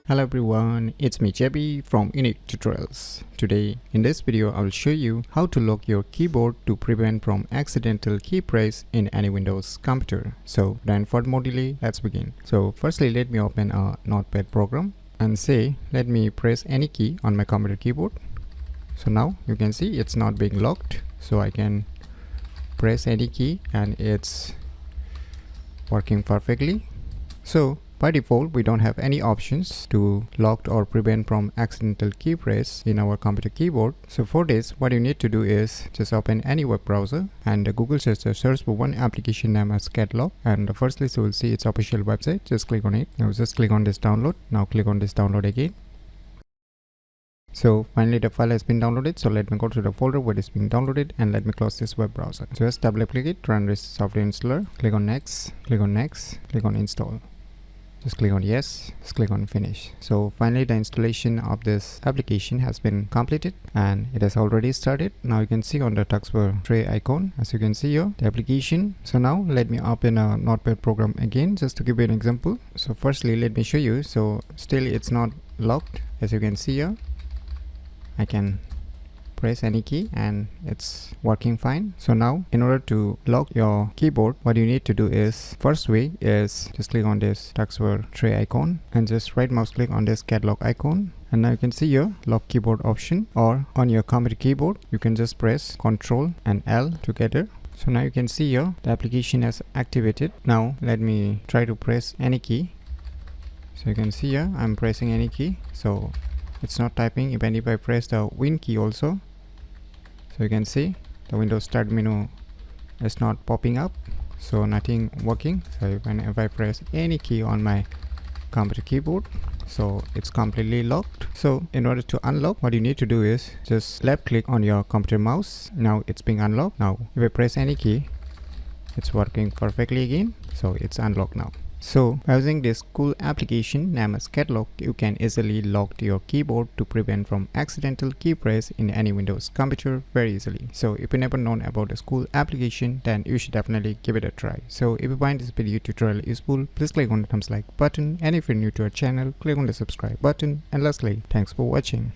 Hello everyone, it's me JB from UniqueTutorials. Today in this video I will show you how to lock your keyboard to prevent from accidental key press in any Windows computer. So without further more delay, let's begin. So firstly let me open a notepad program and say let me press any key on my computer keyboard. So now you can see it's not being locked, so I can press any key and it's working perfectly. So by default, we don't have any options to lock or prevent from accidental key press in our computer keyboard. So for this, what you need to do is just open any web browser and Google search for one application name as Catalog. And firstly, so you will see its official website. Just click on it. Now just click on this download. Now click on this download again. So finally the file has been downloaded, so let me go to the folder where it's being downloaded and let me close this web browser. Just double click it, run this software installer, click on next, click on next, click on install. Just click on yes, just click on finish. So finally the installation of this application has been completed and it has already started. Now you can see on the taskbar tray icon, as you can see here, the application. So now let me open a notepad program again just to give you an example. So firstly let me show you. So still it's not locked, as you can see here. I can press any key and it's working fine. So now in order to lock your keyboard, what you need to do is, first way is just click on this taskbar tray icon and just right mouse click on this catalog icon, and now you can see here lock keyboard option, or on your computer keyboard you can just press Ctrl and L together. So now you can see here the application has activated. Now let me try to press any key. So you can see here I'm pressing any key, so it's not typing. Even if I press the Win key also, so you can see the Windows Start menu is not popping up, so nothing working. So if I press any key on my computer keyboard, so it's completely locked. So in order to unlock, what you need to do is just left click on your computer mouse. Now it's being unlocked. Now if I press any key, it's working perfectly again, so it's unlocked now. So by using this cool application named as Catalog, you can easily lock your keyboard to prevent from accidental key press in any Windows computer very easily. So if you never known about this cool application, then you should definitely give it a try. So if you find this video tutorial useful, please click on the thumbs like button, and if you're new to our channel, click on the subscribe button, and lastly, thanks for watching.